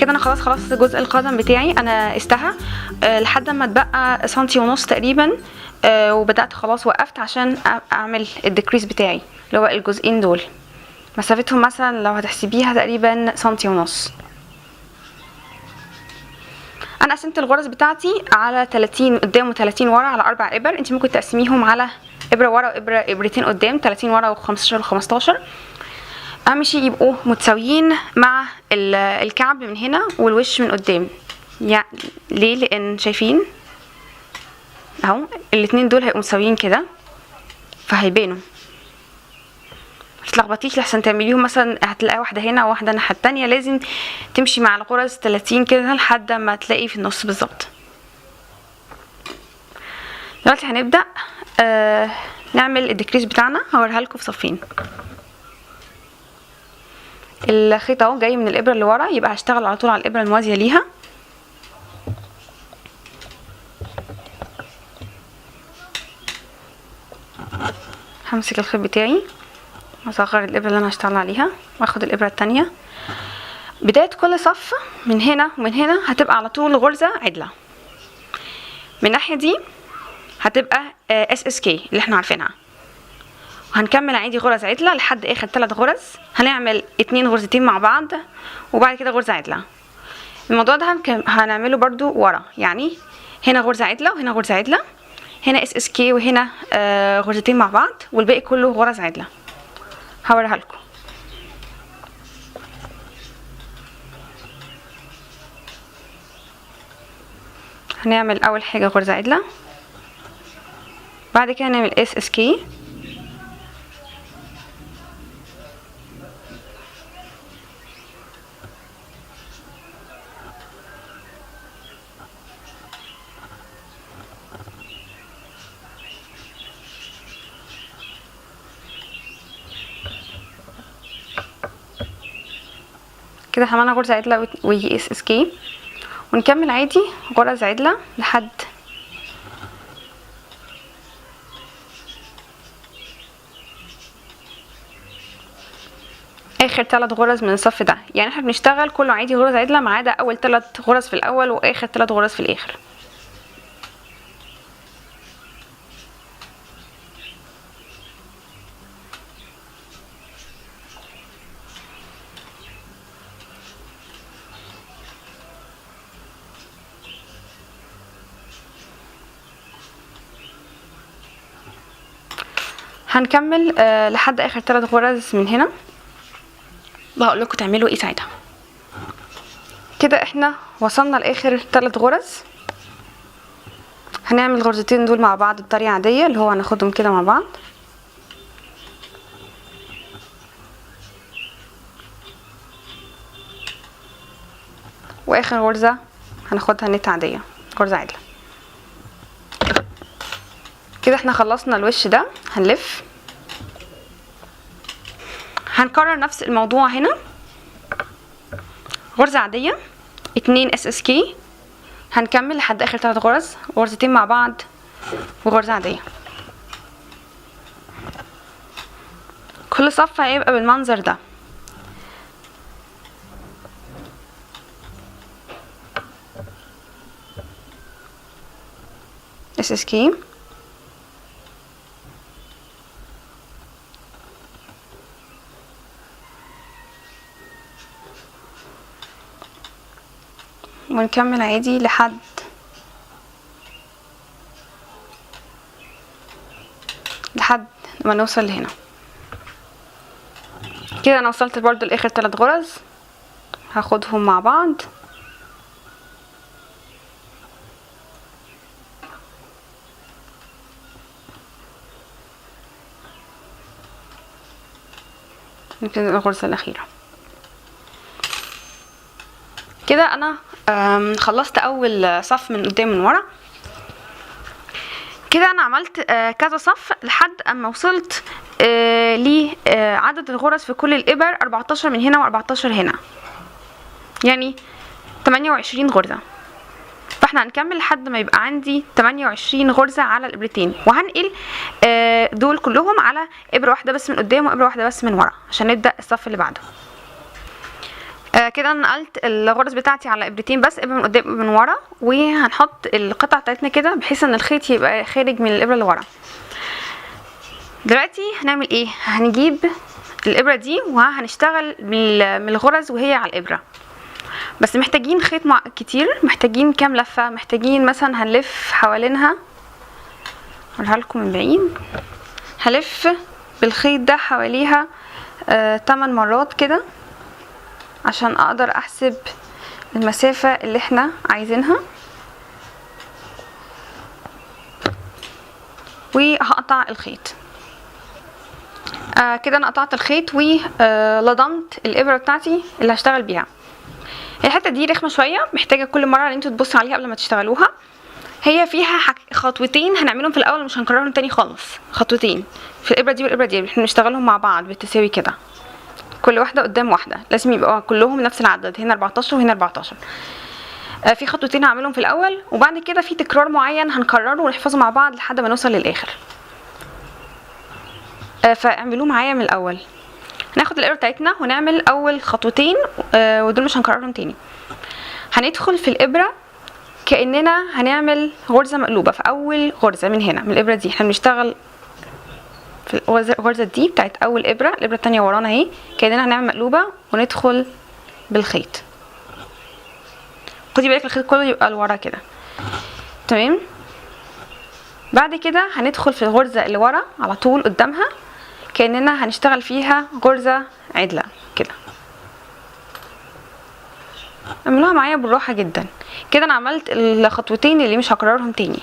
كده انا خلاص خلصت جزء القدم بتاعي، انا قستها لحد ما اتبقى سنتي ونص تقريبا، وبدات خلاص وقفت عشان اعمل الديكريس بتاعي اللي هو الجزئين دول، مسافتهم مثلا لو هتحسبيها تقريبا سنتي ونص. انا قسمت الغرز بتاعتي على 30 قدام و30 ورا على 4 ابر. انت ممكن تقسميهم على ابره ورا وابره ابرتين قدام، 30 ورا و15 و15. اهم شيء يبقوا متساويين مع الكعب من هنا والوش من قدام. يعني ليه؟ لان شايفين اهو الاتنين دول هيبقوا متساويين كده فهيبانوا، متلخبطيش لحسن تعمليهم مثلا هتلاقي واحده هنا وواحده الناحيه التانية. لازم تمشي مع الغرز 30 كده لحد ما تلاقي في النص بالظبط. دلوقتي هنبدا نعمل الديكريس بتاعنا، هوريها لكم في صفين. الخيط اهو جاي من الابره اللي ورا، يبقى هشتغل على طول على الابره الموازيه ليها. همسك الخيط بتاعي واصغر الابره اللي انا هشتغل عليها واخد الابره التانية. بدايه كل صف من هنا ومن هنا هتبقى على طول غرزه عدله. من الناحيه دي هتبقى SSK اللي احنا عارفينها، وهنكمل عادي غرز عدله لحد اخر 3 غرز. هنعمل 2 غرزتين مع بعض وبعد كده غرزه عدله. الموضوع ده هنعمله برضو ورا، يعني هنا غرزه عدله وهنا غرزه عدله، هنا SSK وهنا غرزتين مع بعض، والباقي كله غرز عدله. هوريها لكم. هنعمل اول حاجه غرزه عدله، بعد كده نعمل SSK، كده عملنا غرزه عدله و SSK، ونكمل عادي غرز عدله لحد اخر 3 غرز من الصف ده. يعني احنا بنشتغل كله عادي غرز عدله ما عدا اول 3 غرز في الاول واخر 3 غرز في الاخر. هنكمل لحد اخر 3 غرز من هنا، وهقول لكم تعملوا ايه ساعتها. كده احنا وصلنا لاخر 3 غرز. هنعمل الغرزتين دول مع بعض بطريقه عاديه، اللي هو هناخدهم كده مع بعض، واخر غرزه هناخدها نت عاديه غرزه عدله. كده احنا خلصنا الوش ده. هنلف، هنكرر نفس الموضوع هنا، غرزه عاديه 2 SSK، هنكمل لحد اخر 3 غرز، غرزتين مع بعض وغرزه عاديه. كل صف هيبقى بالمنظر ده. SSK، ونكمل عادي لحد ما نوصل لهنا. كده انا وصلت برضو لاخر 3 غرز، هاخدهم مع بعض يمكن الغرزة الأخيرة. كده أنا خلصت أول صف من قدام من ورا. كده أنا عملت كذا صف لحد أما وصلت لعدد الغرز في كل الإبر 14 من هنا و14 هنا، يعني 28 غرزة. فاحنا هنكمل لحد ما يبقى عندي 28 غرزة على الإبرتين، وهنقل دول كلهم على إبرة واحدة بس من قدام وإبرة واحدة بس من ورا عشان نبدأ الصف اللي بعده. كده انا نقلت الغرز بتاعتي على ابرتين بس، ابره من قدام ومن ورا، وهنحط القطعه بتاعتنا كده بحيث ان الخيط يبقى خارج من الابره اللي ورا. دلوقتي هنعمل ايه؟ هنجيب الابره دي وهنشتغل من الغرز وهي على الابره، بس محتاجين خيط كتير. محتاجين كام لفه؟ محتاجين مثلا هنلف حوالينها، اوريها لكم من بعيد. هلف بالخيط ده حواليها 8 مرات كده عشان اقدر احسب المسافة اللي احنا عايزينها، وهقطع الخيط. كده انا قطعت الخيط ولضمت الابرة بتاعتي اللي هشتغل بيها. الحتة دي رخمة شوية، محتاجة كل مرة ان انتوا تبصوا عليها قبل ما تشتغلوها. هي فيها خطوتين هنعملهم في الاول، مش هنكررهم تاني خالص. خطوتين في الابرة دي والابرة دي، احنا بنشتغلهم مع بعض بالتساوي كده، كل واحدة قدام واحدة، لازم يبقوا كلهم نفس العدد، هنا 14 وهنا 14. في خطوتين هعملهم في الاول، وبعد كده في تكرار معين هنكرره ونحفظه مع بعض لحد ما نوصل للاخر. فاعملوه معايا من الاول. هناخد الابره بتاعتنا ونعمل اول خطوتين، ودول مش هنكررهم تاني. هندخل في الابره كاننا هنعمل غرزه مقلوبه في اول غرزه من هنا، من الابره دي. احنا بنشتغل في الغرزه دي بتاعت اول ابره، الابره التانية ورانا اهي، كاننا هنعمل مقلوبه وندخل بالخيط. خدي بالك الخيط كله يبقى لورا كده، تمام. بعد كده هندخل في الغرزه اللي ورا على طول قدامها، كاننا هنشتغل فيها غرزه عدله كده. اعملوها معايا بالراحه جدا كده. انا عملت الخطوتين اللي مش هكررهم تاني.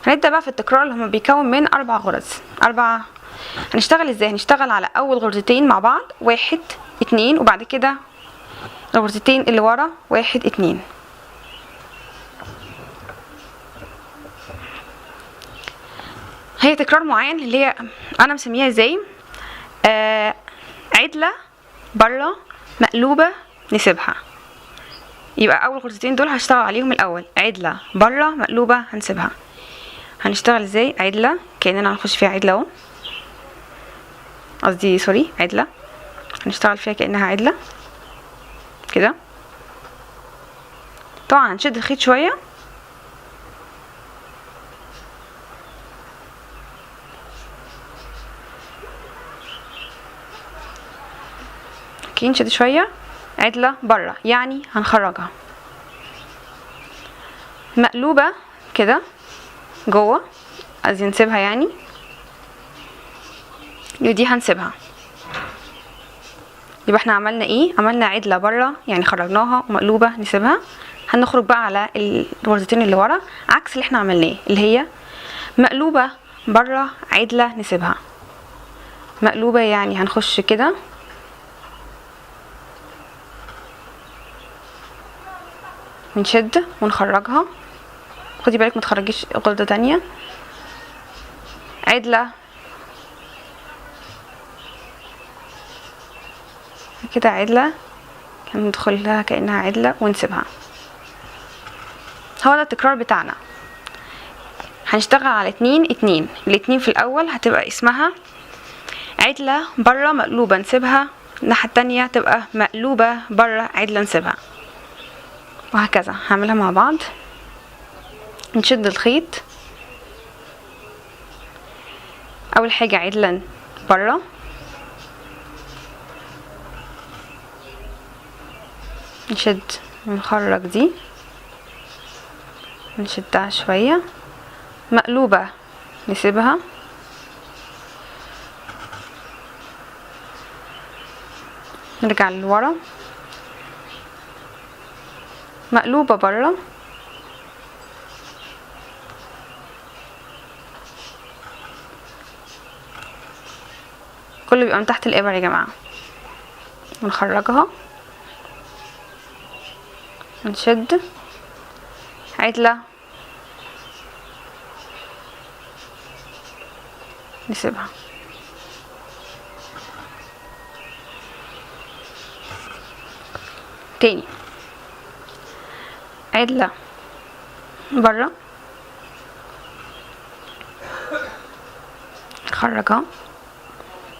هنبدا بقى في التكرار اللي هما بيكون من 4 غرز. هنشتغل ازاي؟ هنشتغل على اول غرزتين مع بعض 1 2، وبعد كده الغرزتين اللي ورا 1 2. هي تكرار معين اللي هي انا مسميها ازاي؟ عدله بره مقلوبه نسيبها. يبقى اول غرزتين دول هشتغل عليهم الاول، عدله بره مقلوبه هنسيبها. هنشتغل ازاي؟ عدله كاننا هنخش فيها عدله اهو، قصدي سوري عدله، هنشتغل فيها كانها عدله كده. طبعا هنشد الخيط شويه، نشد شويه. عدله بره يعني هنخرجها، مقلوبه كده جوه، عايزين نسيبها يعني، ودي هنسيبها. يبقى احنا عملنا ايه؟ عملنا عدله بره يعني خرجناها، ومقلوبه نسيبها. هنخرج بقى على الغرزتين اللي ورا عكس اللي احنا عملناه، اللي هي مقلوبه بره عدله نسيبها. مقلوبه يعني هنخش كده ونشد ونخرجها. خدي بالك ما تخرجيش غرزه تانية. عدله كده، عدله ندخل لها كانها عدله ونسيبها. هو ده التكرار بتاعنا. هنشتغل على 2 2. الاتنين في الاول هتبقى اسمها عدله بره مقلوبه نسيبها، الناحيه التانية تبقى مقلوبه بره عدله نسيبها، وهكذا. هعملها مع بعض. نشد الخيط اول حاجه عدله بره، نشد ونخرج دي، نشدها شويه، مقلوبه نسيبها، نرجع لورا، مقلوبه بره، كله بيبقى من تحت الابر يا جماعه. ونخرجها، نشد عدله نسيبها. تاني عدله بره، نخرجها،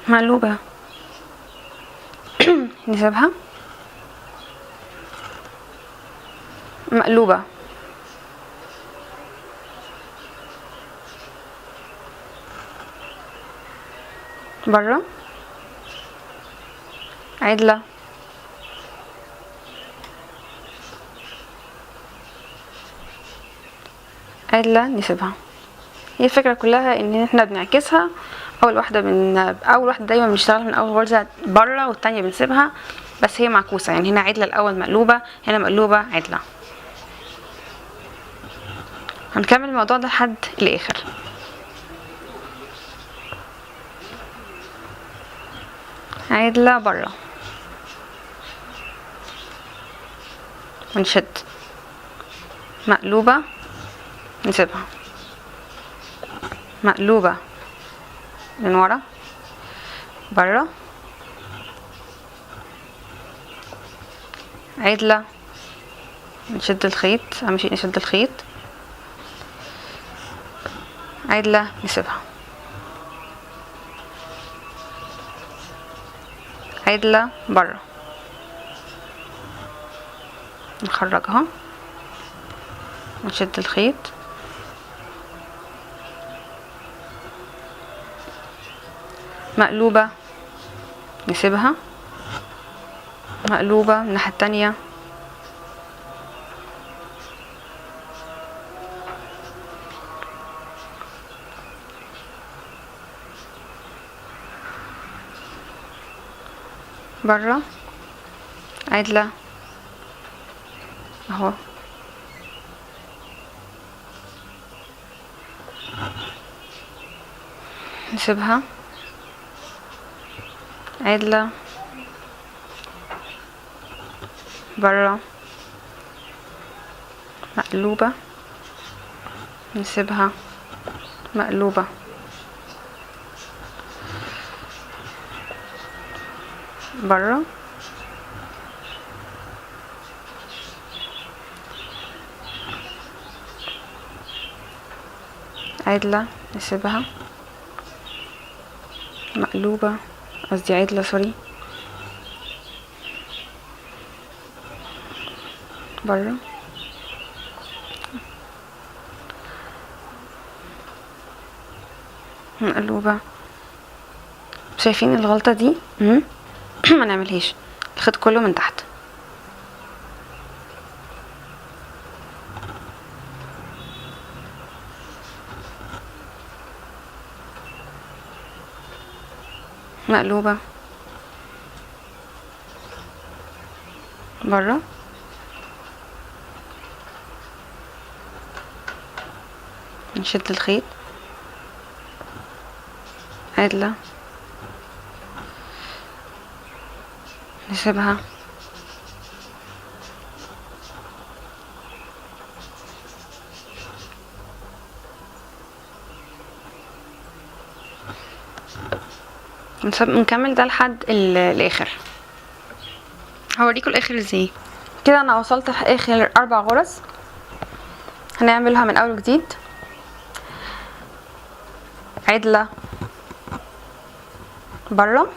مقلوبه نسيبها، مقلوبة، برا، عدلة، عدلة، نسيبها. هي الفكرة كلها ان احنا بنعكسها. اول واحدة دايما بنشتغل من اول غرزة برا، والتانية بنسيبها، بس هي معكوسة. يعني هنا عدلة الاول مقلوبة، هنا مقلوبة عدلة. هنكمل الموضوع ده لحد الاخر. عدلة برا، ونشد، مقلوبة، نسيبها، مقلوبة من ورا، برا، عدلة، نشد الخيط، اهم شيء نشد الخيط، عدلة، نسيبها، عدلة، برا، نخرجها، نشد الخيط، مقلوبة، نسيبها، مقلوبة من الناحية التانية، برا، عدلة، اهو، نسيبها، عدلة، برا، مقلوبة، نسيبها، مقلوبة، برا، عدلة، نسيبها، مقلوبة، قصدي عدلة، سوري، برا، مقلوبة. شايفين الغلطة دي؟ ما نعملهاش. الخيط كله من تحت، مقلوبة، برا، نشد الخيط، عدلة، نسيبها، نكمل ده لحد الاخر. هوريكم الاخر ازاي. كده انا وصلت لاخر 4 غرز. هنعملها من اول وجديد. عدلة، برا،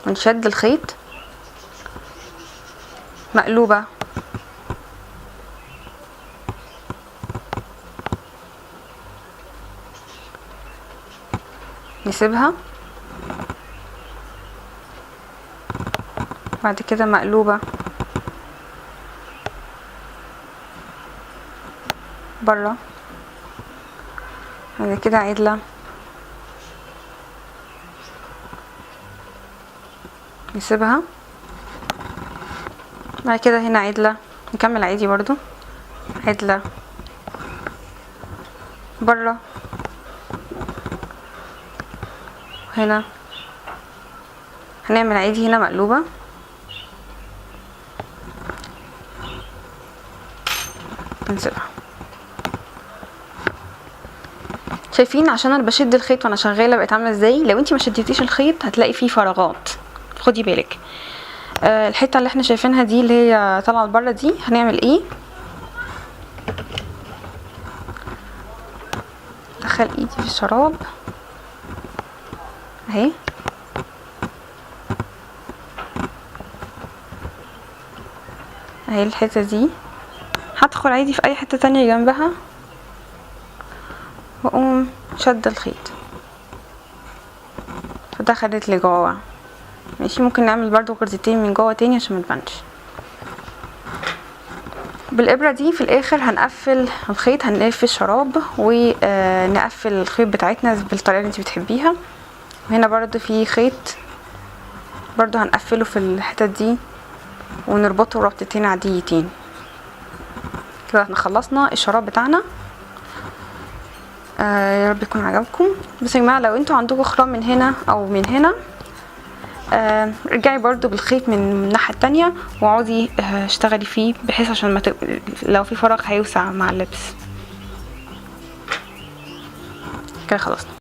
ونشد الخيط، مقلوبة، نسيبها، بعد كده مقلوبة، برا، بعد كده عدلة، نسيبها، بعد كده هنا عدلة، نكمل عادي برضو، عدلة، برا، هنا هنعمل عادي، هنا مقلوبة، نسيبها. شايفين عشان انا بشد الخيط وانا شغاله بقت عامله ازاي؟ لو انتي ما شدتيش الخيط هتلاقي فيه فراغات، خدي بالك. الحته اللي احنا شايفينها دي اللي هي طالعه لبره دي، هنعمل ايه؟ ادخل ايدي في الشراب اهي، اهي الحته دي هدخل عادي في اي حته تانية جنبها واقوم شد الخيط فدخلت لجوه. ماشي، ممكن نعمل برضو غرزتين من جوه تاني عشان ما تبانش. بالابره دي في الاخر هنقفل الخيط، هنلف الشراب ونقفل الخيط بتاعتنا بالطريقه اللي انت بتحبيها. وهنا برضو في خيط برضو هنقفله في الحتت دي ونربطه ربطتين عاديتين كده. احنا خلصنا الشراب بتاعنا. يا رب يكون عجبكم. بس يا جماعه لو انتوا عندكم خرام من هنا او من هنا رجعي برضو بالخيط من الناحيه التانية واقعدي اشتغلي فيه بحيث عشان ما لو في فراغ هيوسع مع اللبس. كده خلصنا.